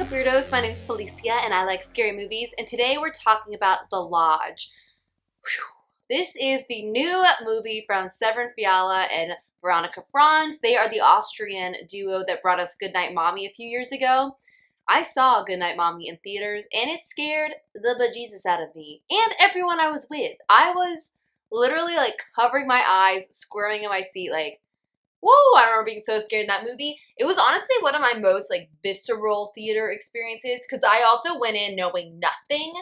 up, weirdos? My name's Felicia and I like scary movies, and today we're talking about The Lodge. Whew. This is the new movie from Severin Fiala and Veronica Franz. They are the Austrian duo that brought us Goodnight Mommy a few years ago. I saw Goodnight Mommy in theaters and it scared the bejesus out of me and everyone I was with. I was literally like covering my eyes, squirming in my seat like, whoa, I remember being so scared in that movie. It was honestly one of my most like visceral theater experiences because I also went in knowing nothing.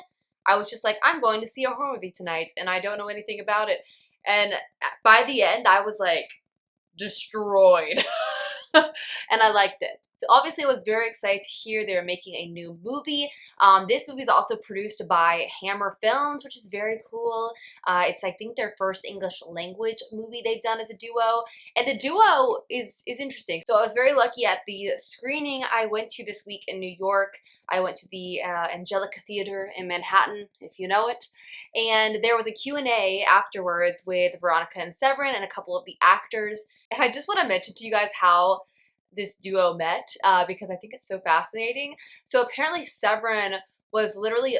I was just like, I'm going to see a horror movie tonight and I don't know anything about it. And by the end, I was like destroyed and I liked it. So obviously I was very excited to hear they're making a new movie. This movie is also produced by Hammer Films, which is very cool. It's, I think, their first English language movie they've done as a duo. And the duo is interesting. So I was very lucky at the screening I went to this week in New York. I went to the Angelica Theater in Manhattan, if you know it. And there was a Q&A afterwards with Veronica and Severin and a couple of the actors. And I just want to mention to you guys how this duo met because I think it's so fascinating. So apparently Severin was literally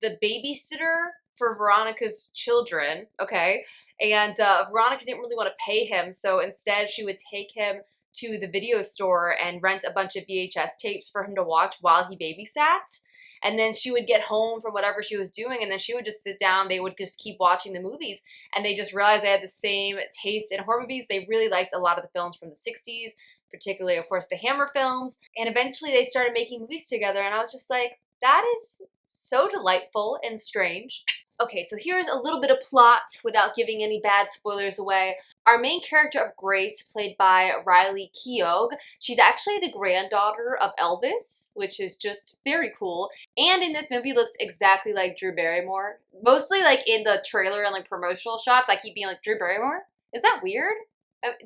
the babysitter for Veronica's children, okay? And Veronica didn't really want to pay him, so instead she would take him to the video store and rent a bunch of VHS tapes for him to watch while he babysat. And then she would get home from whatever she was doing, and then she would just sit down. They would just keep watching the movies, and they just realized they had the same taste in horror movies. They really liked a lot of the films from the 60s, particularly, of course, the Hammer films. And eventually they started making movies together, and I was just like, that is so delightful and strange. Okay, so here's a little bit of plot without giving any bad spoilers away. Our main character of Grace, played by Riley Keough, she's actually the granddaughter of Elvis, which is just very cool. And in this movie looks exactly like Drew Barrymore. Mostly like in the trailer and like promotional shots, I keep being like, Drew Barrymore? Is that weird?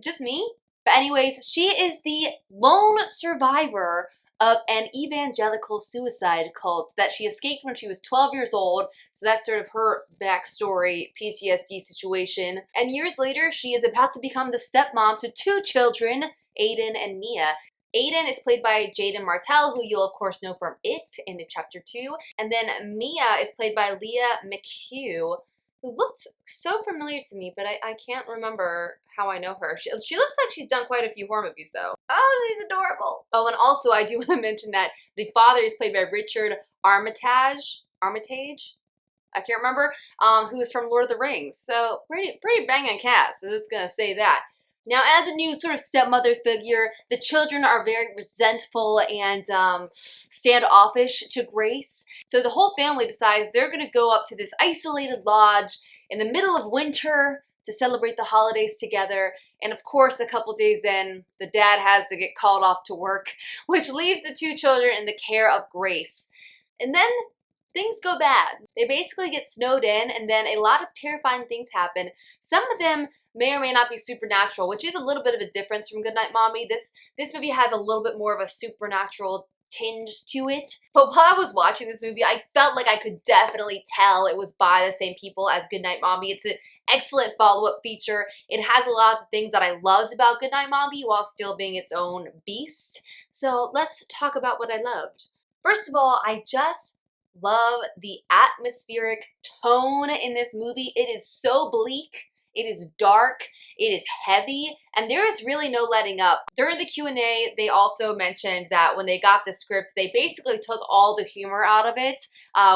Just me? But anyways, she is the lone survivor of an evangelical suicide cult that she escaped when she was 12 years old. So that's sort of her backstory, PTSD situation. And years later, she is about to become the stepmom to two children, Aiden and Mia. Aiden is played by Jaden Martell, who you'll of course know from It in the Chapter 2. And then Mia is played by Leah McHugh, who looked so familiar to me, but I can't remember how I know her. She looks like she's done quite a few horror movies, though. Oh, she's adorable. Oh, and also I do want to mention that the father is played by Richard Armitage? I can't remember, who is from Lord of the Rings. So pretty banging cast, I'm just gonna say that. Now, as a new sort of stepmother figure, the children are very resentful and standoffish to Grace. So the whole family decides they're going to go up to this isolated lodge in the middle of winter to celebrate the holidays together. And of course, a couple days in, the dad has to get called off to work, which leaves the two children in the care of Grace. And then things go bad. They basically get snowed in, and then a lot of terrifying things happen. Some of them may or may not be supernatural, which is a little bit of a difference from Goodnight Mommy. This movie has a little bit more of a supernatural tinge to it. But while I was watching this movie, I felt like I could definitely tell it was by the same people as Goodnight Mommy. It's an excellent follow-up feature. It has a lot of the things that I loved about Goodnight Mommy while still being its own beast. So let's talk about what I loved. First of all, I just love the atmospheric tone in this movie. It is so bleak. It is dark, it is heavy, and there is really no letting up. During the Q&A, they also mentioned that when they got the scripts, they basically took all the humor out of it,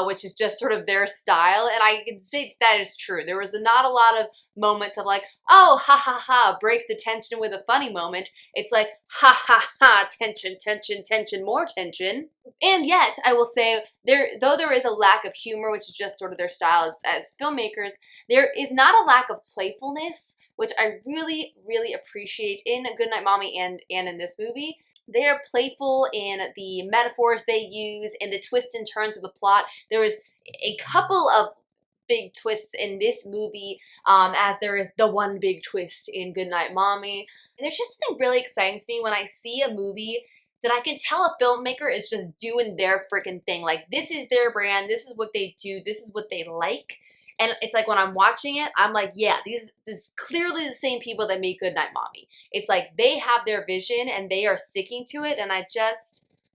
which is just sort of their style, and I can say that is true. There was not a lot of moments of like, oh, ha ha ha, break the tension with a funny moment. It's like, ha ha ha, tension, tension, tension, more tension. And yet, I will say, though there is a lack of humor, which is just sort of their style as filmmakers, there is not a lack of playfulness, which I really, really appreciate in Goodnight Mommy and in this movie. They are playful in the metaphors they use and the twists and turns of the plot. There is a couple of big twists in this movie, as there is the one big twist in Goodnight Mommy. And there's just something really exciting to me when I see a movie that I can tell a filmmaker is just doing their freaking thing. Like, this is their brand, this is what they do, this is what they like. And it's like when I'm watching it, I'm like, yeah, this is clearly the same people that made Goodnight Mommy. It's like they have their vision and they are sticking to it, and I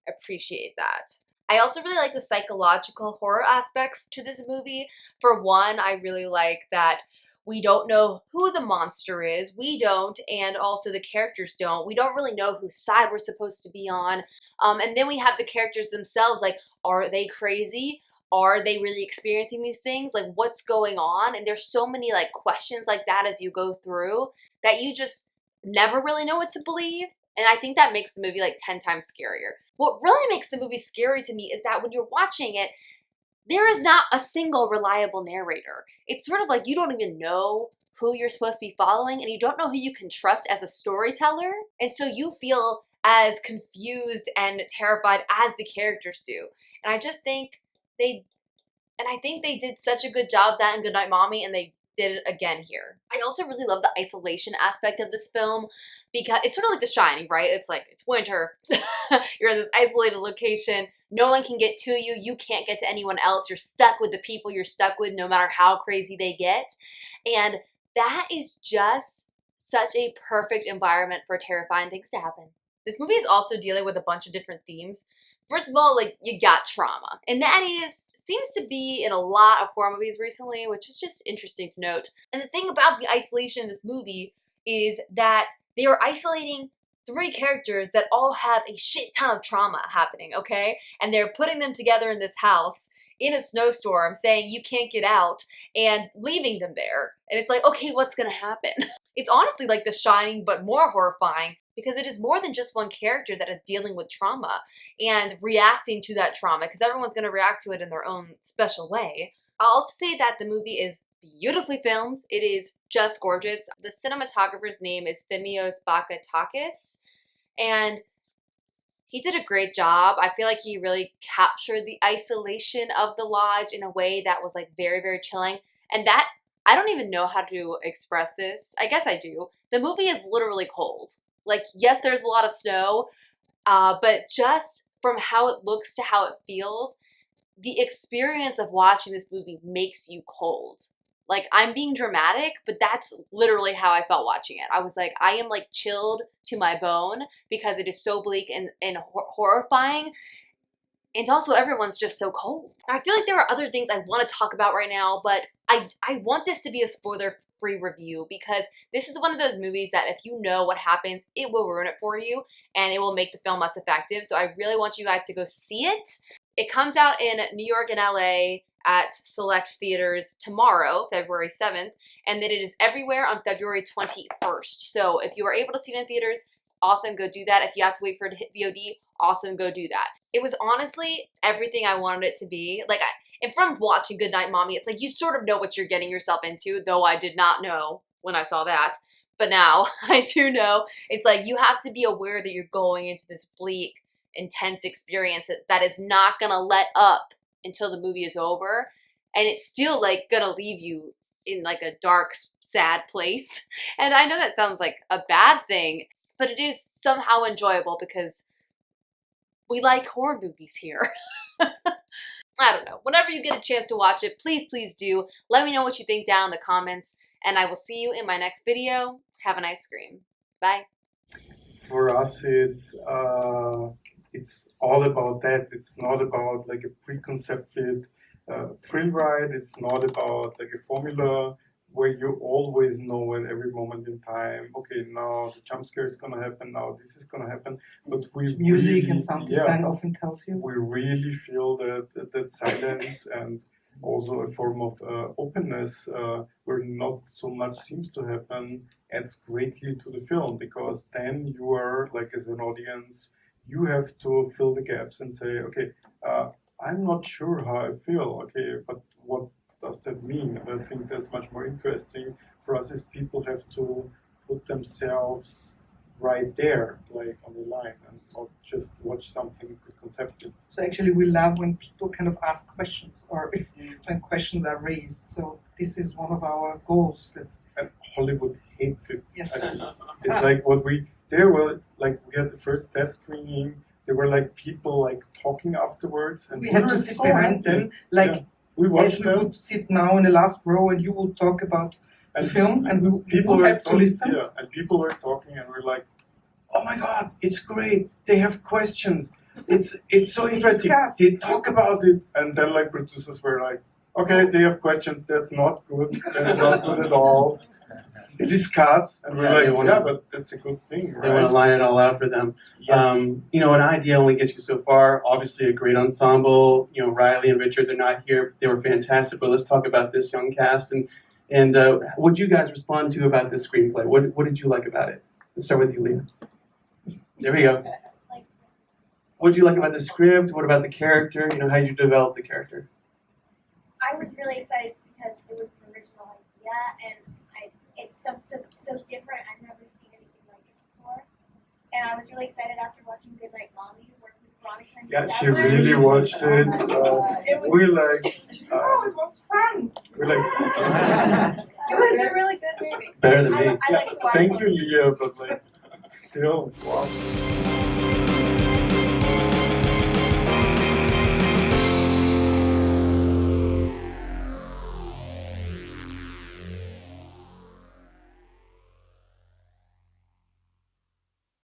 appreciate that. I also really like the psychological horror aspects to this movie. For one, I really like that we don't know who the monster is. We don't, and also the characters don't. We don't really know whose side we're supposed to be on. And then we have the characters themselves, like, are they crazy? Are they really experiencing these things? Like, what's going on? And there's so many, like, questions like that as you go through that you just never really know what to believe. And I think that makes the movie like 10 times scarier. What really makes the movie scary to me is that when you're watching it, there is not a single reliable narrator. It's sort of like you don't even know who you're supposed to be following, and you don't know who you can trust as a storyteller. And so you feel as confused and terrified as the characters do. And I just think they did such a good job of that in Goodnight Mommy, and they did it again here. I also really love the isolation aspect of this film because it's sort of like The Shining, right? It's like, it's winter. You're in this isolated location. No one can get to you. You can't get to anyone else. You're stuck with the people you're stuck with no matter how crazy they get. And that is just such a perfect environment for terrifying things to happen. This movie is also dealing with a bunch of different themes. First of all, like, you got trauma. And that seems to be in a lot of horror movies recently, which is just interesting to note. And the thing about the isolation in this movie is that they are isolating 3 characters that all have a shit ton of trauma happening, okay? And they're putting them together in this house in a snowstorm saying you can't get out and leaving them there. And it's like, okay, what's gonna happen? It's honestly like The Shining, but more horrifying because it is more than just one character that is dealing with trauma and reacting to that trauma because everyone's gonna react to it in their own special way. I'll also say that the movie is beautifully filmed. It is just gorgeous. The cinematographer's name is Thimios Bakatakis, and he did a great job. I feel like he really captured the isolation of the lodge in a way that was like very, very chilling. And that, I don't even know how to express this. I guess I do. The movie is literally cold. Like, yes, there's a lot of snow, but just from how it looks to how it feels, the experience of watching this movie makes you cold. Like, I'm being dramatic, but that's literally how I felt watching it. I was like, I am like chilled to my bone because it is so bleak and horrifying. And also everyone's just so cold. I feel like there are other things I want to talk about right now, but I want this to be a spoiler-free review because this is one of those movies that if you know what happens, it will ruin it for you and it will make the film less effective. So I really want you guys to go see it. It comes out in New York and LA at select theaters tomorrow, February 7th, and then it is everywhere on February 21st. So if you are able to see it in theaters, awesome, go do that. If you have to wait for it to hit VOD, awesome, go do that. It was honestly everything I wanted it to be. Like, and from watching Goodnight Mommy, it's like you sort of know what you're getting yourself into, though I did not know when I saw that. But now I do know. It's like you have to be aware that you're going into this bleak, intense experience that is not going to let up until the movie is over, and it's still like gonna leave you in like a dark, sad place. And I know that sounds like a bad thing, but it is somehow enjoyable because we like horror movies here. I don't know. Whenever you get a chance to watch it, please do. Let me know what you think down in the comments, and I will see you in my next video. Have a nice scream. Bye. For us, it's all about that. It's not about like a preconceived thrill ride. It's not about like a formula where you always know at every moment in time, okay, now the jump scare is going to happen, now this is going to happen. But we music really, and sound design often tells you. We really feel that silence and also a form of openness where not so much seems to happen adds greatly to the film, because then you are, like, as an audience, you have to fill the gaps and say, okay, I'm not sure how I feel, okay, but what does that mean? And I think that's much more interesting for us, is people have to put themselves right there, like on the line, and not just watch something preconceived. So actually we love when people kind of ask questions, or when questions are raised. So this is one of our goals. And Hollywood hates it. Yes. It's like what we had the first test screening, there were like people like talking afterwards, and we had to sit behind them, like, yeah. We watched them. We would sit now in the last row, and you will talk about the film, and we would have to listen. Yeah, and people were talking, and we're like, oh my God, it's great. They have questions. it's so interesting. They talk about it, and then like producers were like, okay, they have questions. That's not good. That's not good at all. They discuss, and we're like, yeah, but that's a good thing, right? They want to line it all out for them. Yes. You know, an idea only gets you so far. Obviously, a great ensemble. You know, Riley and Richard, they're not here. They were fantastic. But let's talk about this young cast. And what did you guys respond to about this screenplay? What did you like about it? Let's start with you, Leah. There we go. What did you like about the script? What about the character? You know, how did you develop the character? I was really excited because it was an original idea, and it's so different. I've never seen anything like it before, and I was really excited after watching Good Night Mommy, working with Veronica. And Yeah, she Stella. really watched it. We're like, it was fun. we're like, It was a really good movie. Better than me. I like Sparkle. thank you, Leah, but like, still, wow.